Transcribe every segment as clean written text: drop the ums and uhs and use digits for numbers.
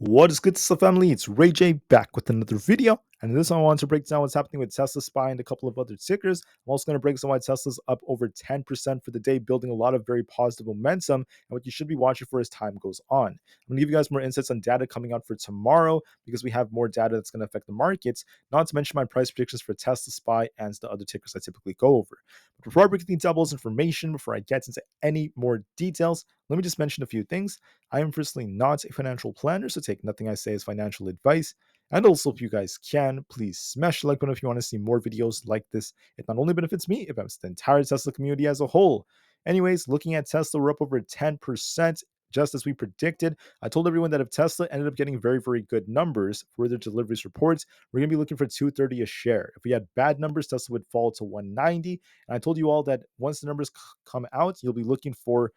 What is good, Tesla family? It's Ray J back with another video. And in this one, I want to break down what's happening with Tesla SPY and a couple of other tickers. I'm also going to break down why Tesla's up over 10% for the day, building a lot of very positive momentum and what you should be watching for as time goes on. I'm going to give you guys more insights on data coming out for tomorrow because we have more data that's going to affect the markets, not to mention my price predictions for Tesla SPY and the other tickers I typically go over. But before I break the doubles information, before I get into any more details, let me just mention a few things. I am personally not a financial planner, so take nothing I say as financial advice. And also, if you guys can, please smash the like button if you want to see more videos like this. It not only benefits me, it benefits the entire Tesla community as a whole. Anyways, looking at Tesla, we're up over 10%. Just as we predicted, I told everyone that if Tesla ended up getting very, very good numbers for their deliveries reports, we're going to be looking for 230 a share. If we had bad numbers, Tesla would fall to 190. And I told you all that once the numbers come out, you'll be looking for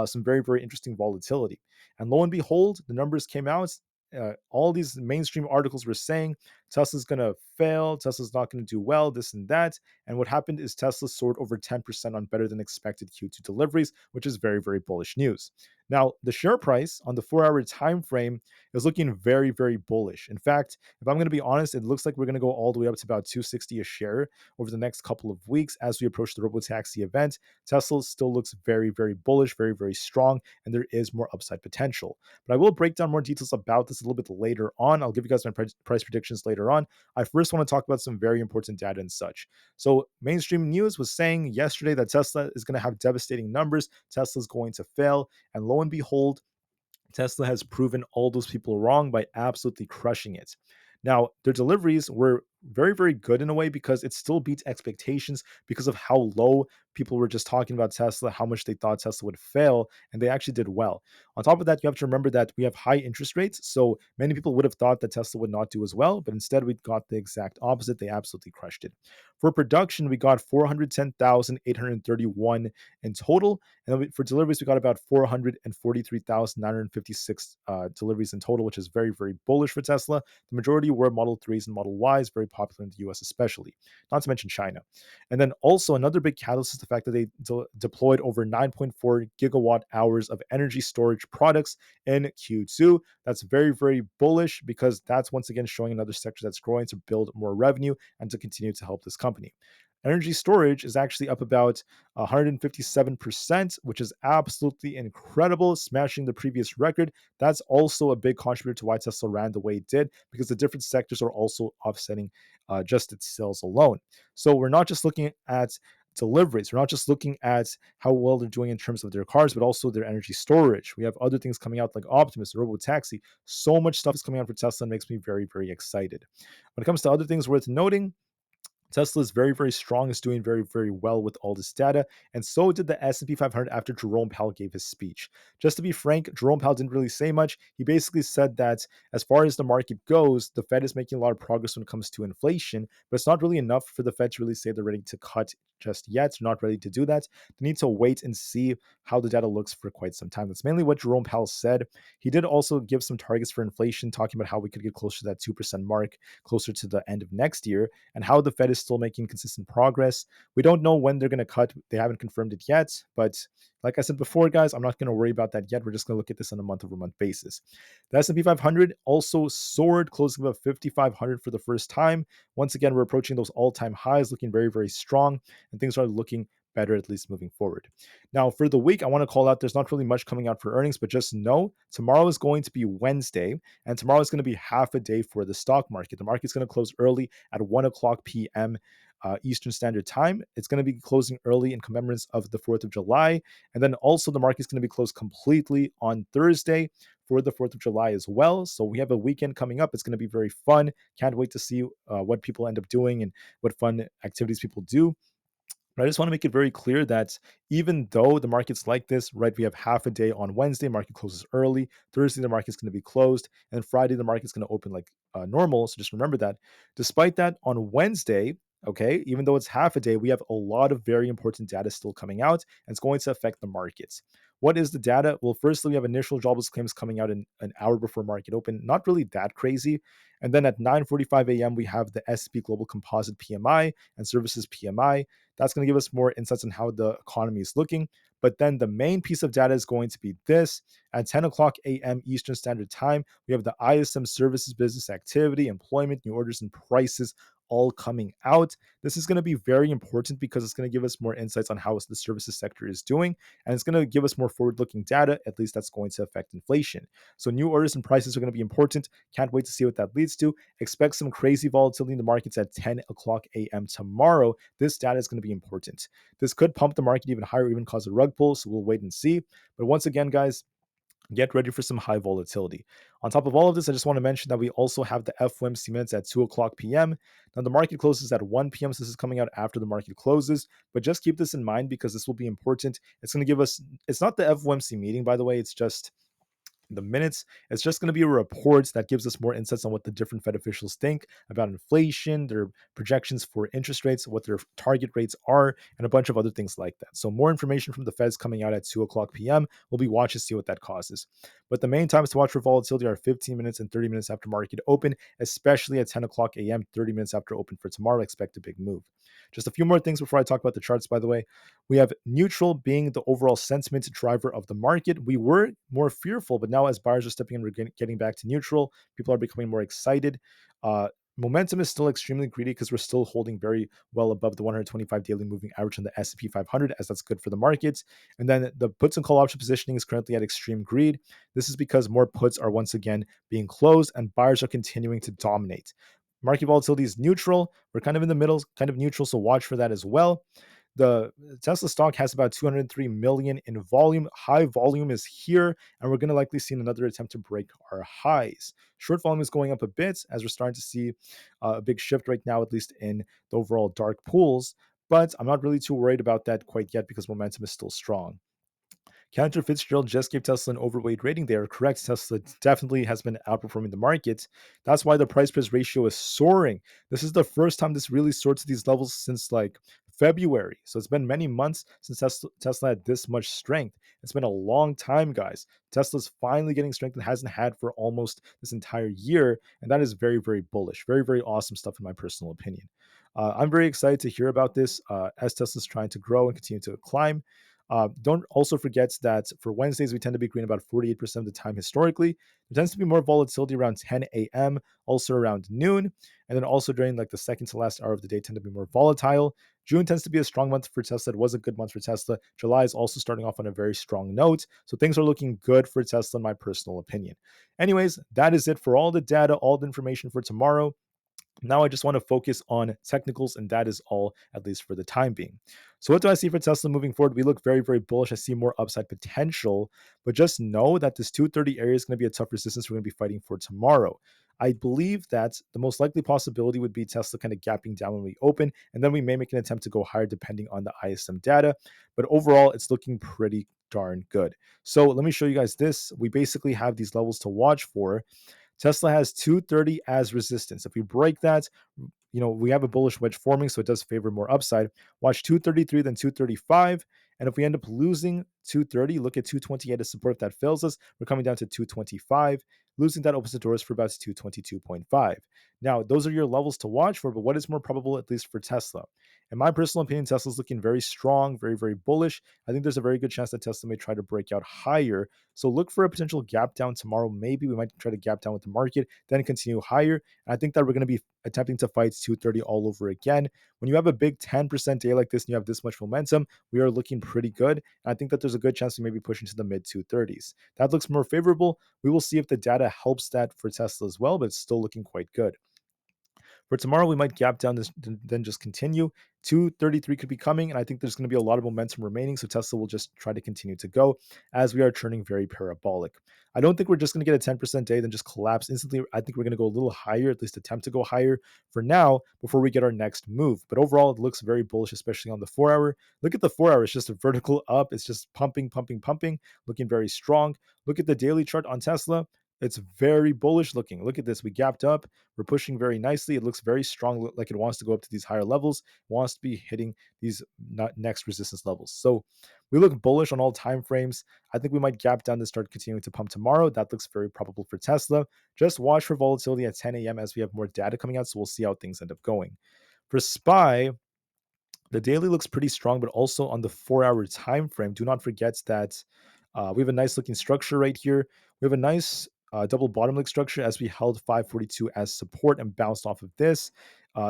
some very, very interesting volatility. And lo and behold, the numbers came out. All these mainstream articles were saying Tesla's going to fail, Tesla's not going to do well, this and that. And what happened is Tesla soared over 10% on better than expected Q2 deliveries, which is very, very bullish news. Now, the share price on the 4 hour time frame is looking very, very bullish. In fact, if I'm going to be honest, it looks like we're going to go all the way up to about 260 a share over the next couple of weeks as we approach the robotaxi event. Tesla still looks very, very bullish, very, very strong, and there is more upside potential. But I will break down more details about this a little bit later on. I'll give you guys my price predictions later on. I first want to talk about some very important data and such. So, mainstream news was saying yesterday that Tesla is going to have devastating numbers. Tesla's going to fail. And lo and behold, Tesla has proven all those people wrong by absolutely crushing it. Now, their deliveries were very, very good in a way because it still beats expectations because of how low people were just talking about Tesla, how much they thought Tesla would fail, and they actually did well. On top of that, you have to remember that we have high interest rates, so many people would have thought that Tesla would not do as well, but instead we got the exact opposite. They absolutely crushed it. For production, we got 410,831 in total, and then for deliveries, we got about 443,956 deliveries in total, which is very, very bullish for Tesla. The majority were Model 3s and Model Ys, very popular in the US especially, not to mention China. And then also another big catalyst is the fact that they deployed over 9.4 gigawatt hours of energy storage products in Q2. That's very, very bullish because that's once again showing another sector that's growing to build more revenue and to continue to help this company. Energy storage is actually up about 157%, which is absolutely incredible, smashing the previous record. That's also a big contributor to why Tesla ran the way it did, because the different sectors are also offsetting just its sales alone. So we're not just looking at deliveries. We're not just looking at how well they're doing in terms of their cars, but also their energy storage. We have other things coming out like Optimus, Robotaxi. So much stuff is coming out for Tesla and makes me very, very excited. When it comes to other things worth noting, Tesla is very, very strong, is doing very, very well with all this data, and so did the S&P 500 after Jerome Powell gave his speech. Just to be frank, Jerome Powell didn't really say much. He basically said that as far as the market goes, the Fed is making a lot of progress when it comes to inflation, but it's not really enough for the Fed to really say they're ready to cut just yet. They're not ready to do that. They need to wait and see how the data looks for quite some time. That's mainly what Jerome Powell said. He did also give some targets for inflation, talking about how we could get closer to that 2% mark closer to the end of next year, and how the Fed is still making consistent progress. We don't know when they're going to cut. They haven't confirmed it yet, but like I said before, guys, I'm not going to worry about that yet. We're just going to look at this on a month-over-month basis. The S&P 500 also soared, closing above 5,500 for the first time. Once again, we're approaching those all-time highs, looking very, very strong, and things are looking better, at least moving forward. Now, for the week, I want to call out there's not really much coming out for earnings, but just know tomorrow is going to be Wednesday, and tomorrow is going to be half a day for the stock market. The market's going to close early at 1 o'clock p.m. Eastern Standard Time. It's going to be closing early in commemorance of the 4th of July. And then also the market's going to be closed completely on Thursday for the 4th of July as well. So we have a weekend coming up. It's going to be very fun. Can't wait to see what people end up doing and what fun activities people do. But I just want to make it very clear that even though the market's like this, right, we have half a day on Wednesday, market closes early. Thursday, the market's going to be closed. And Friday, the market's going to open like normal. So just remember that. Despite that, on Wednesday, Okay, even though it's half a day, we have a lot of very important data still coming out, and it's going to affect the markets. What is the data? Well, firstly, we have initial jobless claims coming out in an hour before market open, not really that crazy. And then at 9:45 a.m., we have the S&P Global Composite PMI and Services PMI. That's going to give us more insights on how the economy is looking. But then the main piece of data is going to be this. At 10 o'clock a.m. Eastern Standard Time, we have the ISM Services Business Activity, Employment, New Orders, and Prices all coming out. This is going to be very important because it's going to give us more insights on how the services sector is doing, and it's going to give us more forward-looking data. At least that's going to affect inflation. So new orders and prices are going to be important. Can't wait to see what that leads to. Expect some crazy volatility in the markets at 10 o'clock a.m. tomorrow. This data is going to be important. This could pump the market even higher, or even cause a rug pull. So we'll wait and see. But once again, guys, get ready for some high volatility. On top of all of this, I just want to mention that we also have the FOMC minutes at 2 o'clock p.m. Now, the market closes at 1 p.m., so this is coming out after the market closes. But just keep this in mind because this will be important. It's going to give us, it's not the FOMC meeting, by the way, it's just the minutes. It's just going to be a report that gives us more insights on what the different Fed officials think about inflation, their projections for interest rates, what their target rates are, and a bunch of other things like that. So more information from the Feds coming out at 2 o'clock p.m. We'll be watching to see what that causes. But the main times to watch for volatility are 15 minutes and 30 minutes after market open, especially at 10 o'clock a.m., 30 minutes after open for tomorrow. Expect a big move. Just a few more things before I talk about the charts, by the way. We have neutral being the overall sentiment driver of the market. We were more fearful, but now as buyers are stepping in, we're getting back to neutral. People are becoming more excited. Momentum is still extremely greedy because we're still holding very well above the 125 daily moving average on the S&P 500, as that's good for the markets. And then the puts and call option positioning is currently at extreme greed. This is because more puts are once again being closed and buyers are continuing to dominate. Market volatility is neutral. We're kind of in the middle, kind of neutral, so watch for that as well. The Tesla stock has about 203 million in volume. High volume is here, and we're going to likely see another attempt to break our highs. Short volume is going up a bit as we're starting to see a big shift right now, at least in the overall dark pools. But I'm not really too worried about that quite yet because momentum is still strong. Cantor Fitzgerald just gave Tesla an overweight rating. They are correct. Tesla definitely has been outperforming the market. That's why the price price ratio is soaring. This is the first time this really soared to these levels since like February. So it's been many months since Tesla had this much strength. It's been a long time, guys. Tesla's finally getting strength it hasn't had for almost this entire year. And that is very, very bullish. Very, very awesome stuff, in my personal opinion. I'm very excited to hear about this as Tesla's trying to grow and continue to climb. Don't also forget that for Wednesdays, we tend to be green about 48% of the time historically. There tends to be more volatility around 10 a.m., also around noon, and then also during like the second to last hour of the day tend to be more volatile. June tends to be a strong month for Tesla. It was a good month for Tesla. July is also starting off on a very strong note. So things are looking good for Tesla, in my personal opinion. Anyways, that is it for all the data, all the information for tomorrow. Now I just want to focus on technicals, and that is all, at least for the time being. So what do I see for Tesla moving forward? We look very, very bullish. I see more upside potential, but just know that this 230 area is going to be a tough resistance we're going to be fighting for tomorrow. I believe that the most likely possibility would be Tesla kind of gapping down when we open, and then we may make an attempt to go higher depending on the ISM data. But overall, it's looking pretty darn good. So let me show you guys this. We basically have these levels to watch for. Tesla has 230 as resistance. If we break that, we have a bullish wedge forming, so it does favor more upside. Watch 233, then 235. And if we end up losing 230, look at 228 as support. If that fails us, we're coming down to 225. Losing that opens the doors for about 222.5. Now, those are your levels to watch for, but what is more probable, at least for Tesla? In my personal opinion, Tesla's looking very strong, very, very bullish. I think there's a very good chance that Tesla may try to break out higher. So look for a potential gap down tomorrow. Maybe we might try to gap down with the market, then continue higher. And I think that we're going to be attempting to fight 230 all over again. When you have a big 10% day like this and you have this much momentum, we are looking pretty good. And I think that there's a good chance we may be pushing to the mid 230s. That looks more favorable. We will see if the data helps that for Tesla as well, but it's still looking quite good. For tomorrow, we might gap down this, then just continue. 233 could be coming, and I think there's going to be a lot of momentum remaining, so Tesla will just try to continue to go as we are turning very parabolic. I don't think we're just going to get a 10% day, then just collapse instantly. I think we're going to go a little higher, at least attempt to go higher for now before we get our next move. But overall, it looks very bullish, especially on the 4-hour. Look at the 4-hour. It's just a vertical up. It's just pumping, pumping, pumping, looking very strong. Look at the daily chart on Tesla. It's very bullish looking. Look at this. We gapped up. We're pushing very nicely. It looks very strong, like it wants to go up to these higher levels, wants to be hitting these next resistance levels. So we look bullish on all time frames. I think we might gap down and start continuing to pump tomorrow. That looks very probable for Tesla. Just watch for volatility at 10 a.m. as we have more data coming out. So we'll see how things end up going. For SPY, the daily looks pretty strong, but also on the 4-hour time frame. Do not forget that we have a nice looking structure right here. We have a nice double bottom leg structure as we held 542 as support and bounced off of this.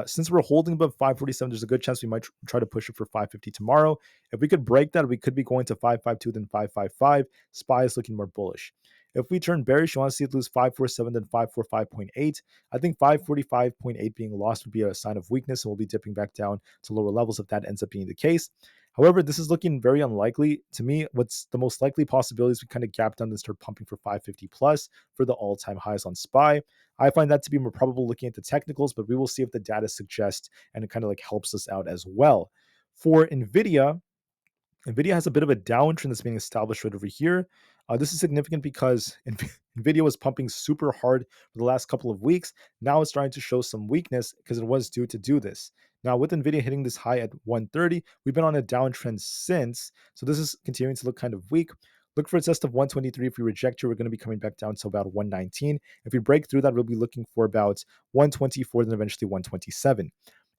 Since we're holding above 547, there's a good chance we might try to push it for 550 tomorrow. If we could break that, we could be going to 552, then 555. SPY is looking more bullish. If we turn bearish, you want to see it lose 547, then 545.8. I think 545.8 being lost would be a sign of weakness, and we'll be dipping back down to lower levels if that ends up being the case. However, this is looking very unlikely. To me, what's the most likely possibility is we kind of gap down and start pumping for 550 plus for the all-time highs on SPY. I find that to be more probable looking at the technicals, but we will see if the data suggests and it kind of like helps us out as well. For Nvidia has a bit of a downtrend that's being established right over here. This is significant because Nvidia was pumping super hard for the last couple of weeks. Now it's starting to show some weakness because it was due to do this. Now, with Nvidia hitting this high at 130, we've been on a downtrend since. So this is continuing to look kind of weak. Look for a test of 123. If we reject here, we're going to be coming back down to about 119. If we break through that, we'll be looking for about 124, then eventually 127.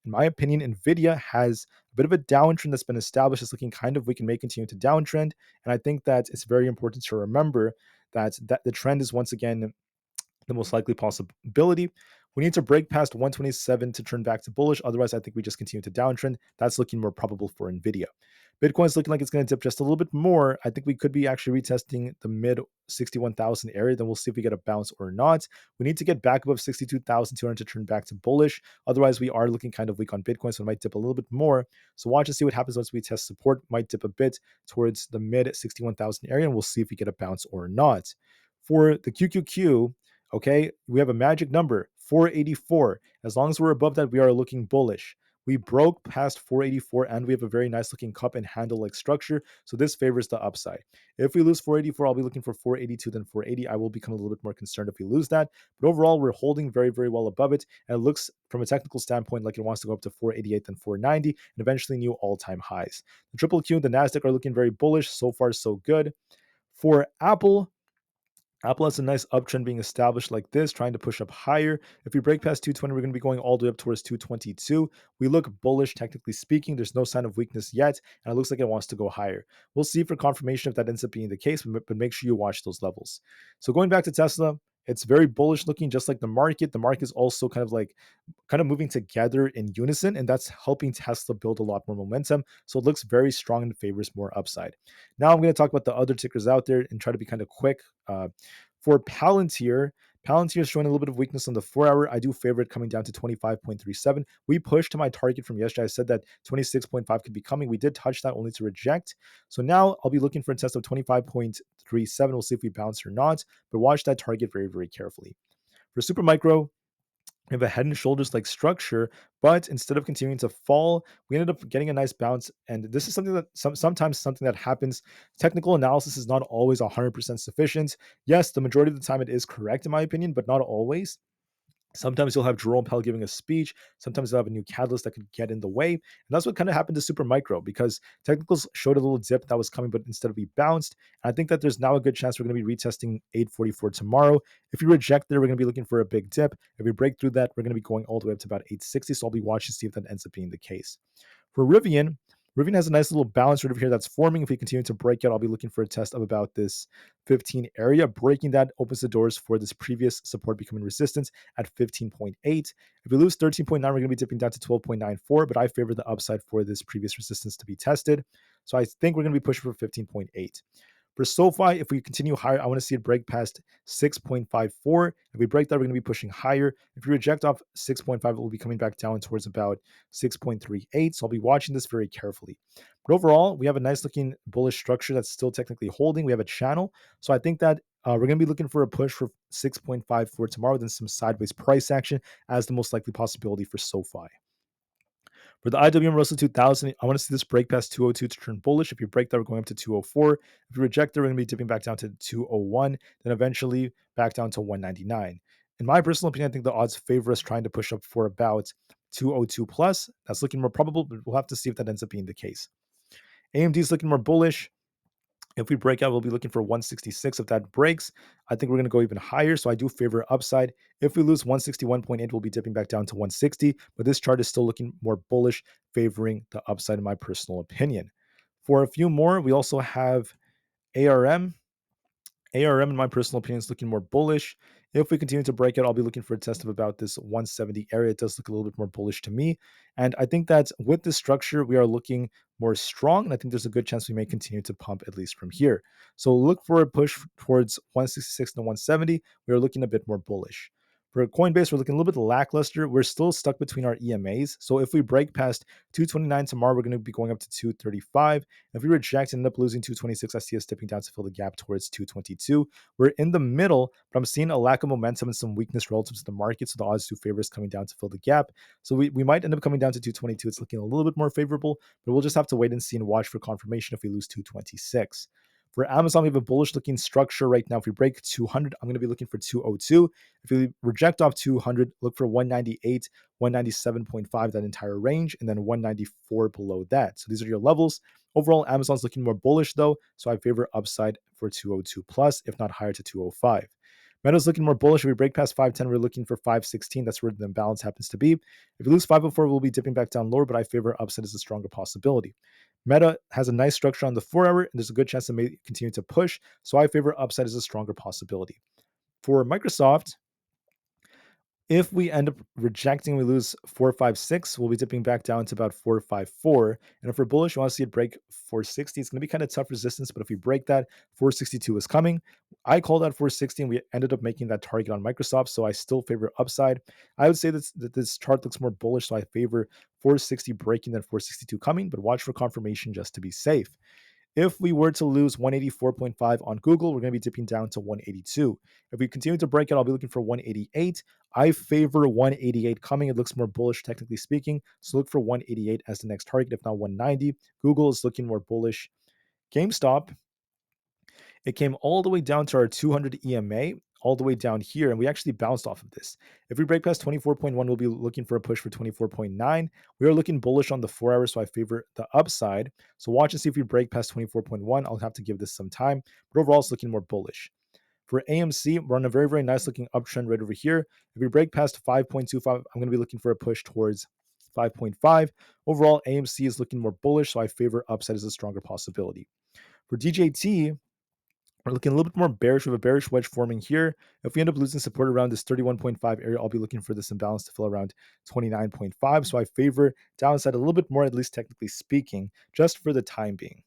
In my opinion, Nvidia has a bit of a downtrend that's been established. It's looking kind of weak and may continue to downtrend. And I think that it's very important to remember that the trend is once again the most likely possibility. We need to break past 127 to turn back to bullish. Otherwise, I think we just continue to downtrend. That's looking more probable for Nvidia. Bitcoin's looking like it's going to dip just a little bit more. I think we could be actually retesting the mid 61,000 area. Then we'll see if we get a bounce or not. We need to get back above 62,200 to turn back to bullish. Otherwise, we are looking kind of weak on Bitcoin, so it might dip a little bit more. So watch and see what happens once we test support. Might dip a bit towards the mid 61,000 area, and we'll see if we get a bounce or not. For the QQQ, okay, we have a magic number, 484. As long as we're above that, we are looking bullish. We broke past 484 and we have a very nice looking cup and handle like structure. So this favors the upside. If we lose 484, I'll be looking for 482, then 480. I will become a little bit more concerned if we lose that. But overall, we're holding very, very well above it. And it looks from a technical standpoint like it wants to go up to 488, then 490, and eventually new all-time highs. The Triple Q and the NASDAQ are looking very bullish. So far, so good. For Apple has a nice uptrend being established like this, trying to push up higher. If we break past 220, we're going to be going all the way up towards 222. We look bullish, technically speaking. There's no sign of weakness yet, and it looks like it wants to go higher. We'll see for confirmation if that ends up being the case, but make sure you watch those levels. So going back to Tesla, it's very bullish looking, just like the market. The market is also kind of moving together in unison, and that's helping Tesla build a lot more momentum. So it looks very strong and favors more upside. Now I'm going to talk about the other tickers out there and try to be kind of quick. For Palantir is showing a little bit of weakness on the 4-hour. I do favor it coming down to 25.37. We pushed to my target from yesterday. I said that 26.5 could be coming. We did touch that only to reject. So now I'll be looking for a test of 25.37. We'll see if we bounce or not, but watch that target very, very carefully. For Supermicro, we have a head and shoulders like structure, but instead of continuing to fall, we ended up getting a nice bounce. And this is something that sometimes something that happens. Technical analysis is not always 100% sufficient. Yes, the majority of the time it is correct in my opinion, but not always. Sometimes you'll have Jerome Powell giving a speech. Sometimes you'll have a new catalyst that could get in the way. And that's what kind of happened to Supermicro because technicals showed a little dip that was coming, but instead we bounced. And I think that there's now a good chance we're going to be retesting 844 tomorrow. If we reject there, we're going to be looking for a big dip. If we break through that, we're going to be going all the way up to about 860. So I'll be watching to see if that ends up being the case. For Rivian has a nice little balance right over here that's forming. If we continue to break it, I'll be looking for a test of about this 15 area. Breaking that opens the doors for this previous support becoming resistance at 15.8. If we lose 13.9, we're going to be dipping down to 12.94, but I favor the upside for this previous resistance to be tested. So I think we're going to be pushing for 15.8. For SoFi, if we continue higher, I want to see it break past 6.54. If we break that, we're going to be pushing higher. If we reject off 6.5, it will be coming back down towards about 6.38. So I'll be watching this very carefully. But overall, we have a nice looking bullish structure that's still technically holding. We have a channel. So I think that we're going to be looking for a push for 6.5 for tomorrow, then some sideways price action as the most likely possibility for SoFi. For the IWM Russell 2000, I want to see this break past 202 to turn bullish. If you break that, we're going up to 204. If you reject it, we're going to be dipping back down to 201, then eventually back down to 199. In my personal opinion, I think the odds favor us trying to push up for about 202 plus. That's looking more probable, but we'll have to see if that ends up being the case. AMD is looking more bullish. If we break out, we'll be looking for 166. If that breaks, I think we're going to go even higher. So I do favor upside. If we lose 161.8, we'll be dipping back down to 160. But this chart is still looking more bullish, favoring the upside, in my personal opinion. For a few more, we also have ARM. ARM, in my personal opinion, is looking more bullish. If we continue to break it, I'll be looking for a test of about this 170 area. It does look a little bit more bullish to me. And I think that with this structure, we are looking more strong. And I think there's a good chance we may continue to pump at least from here. So look for a push towards 166 and 170. We are looking a bit more bullish. For Coinbase, we're looking a little bit lackluster. We're still stuck between our EMAs. So if we break past 229 tomorrow, we're going to be going up to 235. If we reject and end up losing 226, I see us dipping down to fill the gap towards 222. We're in the middle, but I'm seeing a lack of momentum and some weakness relative to the market. So the odds do favor us coming down to fill the gap. So we might end up coming down to 222. It's looking a little bit more favorable, but we'll just have to wait and see and watch for confirmation if we lose 226. For Amazon, we have a bullish looking structure right now. If we break 200, I'm going to be looking for 202. If we reject off 200, look for 198, 197.5, that entire range, and then 194 below that. So these are your levels. Overall, Amazon's looking more bullish though, so I favor upside for 202 plus, if not higher to 205. Meta's looking more bullish. If we break past 510, we're looking for 516. That's where the imbalance happens to be. If we lose 504, we'll be dipping back down lower, but I favor upside as a stronger possibility. Meta has a nice structure on the 4 hour, and there's a good chance it may continue to push, so I favor upside as a stronger possibility. For Microsoft, if we end up rejecting, we lose 456, we'll be dipping back down to about 454. And if we're bullish, we want to see it break 460. It's going to be kind of tough resistance, but if we break that, 462 is coming. I called out 460, and we ended up making that target on Microsoft, so I still favor upside. I would say that this chart looks more bullish, so I favor 460 breaking than 462 coming, but watch for confirmation just to be safe. If we were to lose 184.5 on Google, we're going to be dipping down to 182. If we continue to break it, I'll be looking for 188. I favor 188 coming. It looks more bullish, technically speaking. So look for 188 as the next target, if not 190. Google is looking more bullish. GameStop, it came all the way down to our 200 EMA, all the way down here, and we actually bounced off of this. If we break past 24.1, we'll be looking for a push for 24.9. We are looking bullish on the 4 hours, so I favor the upside. So watch and see if we break past 24.1. I'll have to give this some time, but overall, it's looking more bullish. For AMC, we're on a very, very nice looking uptrend right over here. If we break past 5.25, I'm going to be looking for a push towards 5.5. Overall, AMC is looking more bullish, so I favor upside as a stronger possibility. For DJT, we're looking a little bit more bearish with a bearish wedge forming here. If we end up losing support around this 31.5 area, I'll be looking for this imbalance to fill around 29.5. So I favor downside a little bit more, at least technically speaking, just for the time being.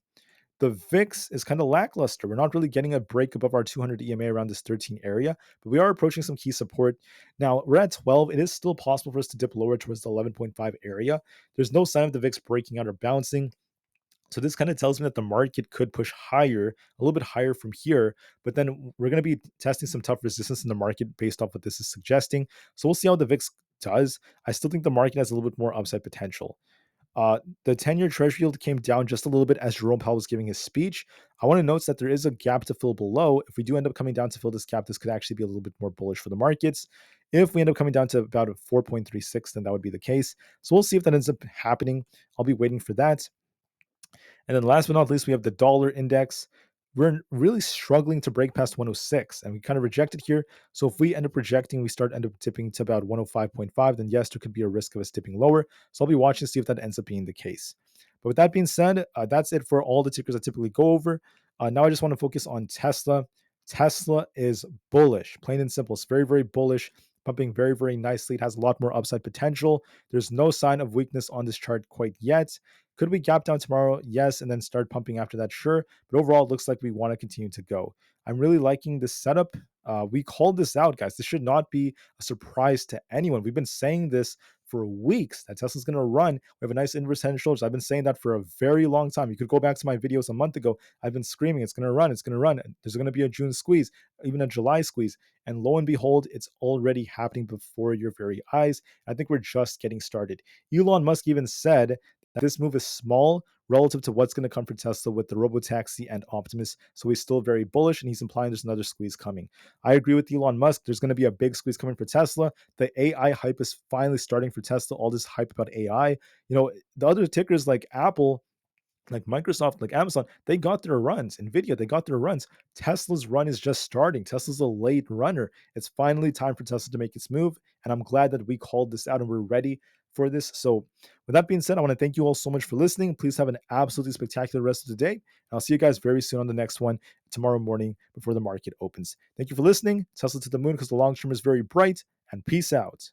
The VIX is kind of lackluster. We're not really getting a break above our 200 EMA around this 13 area, but we are approaching some key support. Now, we're at 12. It is still possible for us to dip lower towards the 11.5 area. There's no sign of the VIX breaking out or bouncing. So this kind of tells me that the market could push higher, a little bit higher from here, but then we're going to be testing some tough resistance in the market based off what this is suggesting. So we'll see how the VIX does. I still think the market has a little bit more upside potential. The 10-year treasury yield came down just a little bit as Jerome Powell was giving his speech. I want to note that there is a gap to fill below. If we do end up coming down to fill this gap, this could actually be a little bit more bullish for the markets. If we end up coming down to about a 4.36, then that would be the case. So we'll see if that ends up happening. I'll be waiting for that. And then last but not least, we have the dollar index. We're really struggling to break past 106, and we kind of rejected here. So if we end up rejecting, we end up tipping to about 105.5, then yes, there could be a risk of us dipping lower. So I'll be watching to see if that ends up being the case. But with that being said, that's it for all the tickers I typically go over. Now I just want to focus on Tesla. Tesla is bullish, plain and simple. It's very, very bullish, pumping very, very nicely. It has a lot more upside potential. There's no sign of weakness on this chart quite yet. Could we gap down tomorrow? Yes, and then start pumping after that? Sure. But overall, it looks like we want to continue to go. I'm really liking this setup. We called this out, guys. This should not be a surprise to anyone. We've been saying this for weeks that Tesla's going to run. We have a nice inverse head and shoulders. I've been saying that for a very long time. You could go back to my videos a month ago. I've been screaming, it's going to run, it's going to run. There's going to be a June squeeze, even a July squeeze. And lo and behold, it's already happening before your very eyes. I think we're just getting started. Elon Musk even said that this move is small relative to what's going to come for Tesla with the Robotaxi and Optimus. So he's still very bullish, and he's implying there's another squeeze coming. I agree with Elon Musk. There's going to be a big squeeze coming for Tesla. The AI hype is finally starting for Tesla. All this hype about AI. The other tickers like Apple, like Microsoft, like Amazon, they got their runs. Nvidia, they got their runs. Tesla's run is just starting. Tesla's a late runner. It's finally time for Tesla to make its move, and I'm glad that we called this out and we're ready for this. So, with that being said, I want to thank you all so much for listening. Please have an absolutely spectacular rest of the day. I'll see you guys very soon on the next one tomorrow morning before the market opens. Thank you for listening. Tesla to the moon because the long term is very bright, and peace out.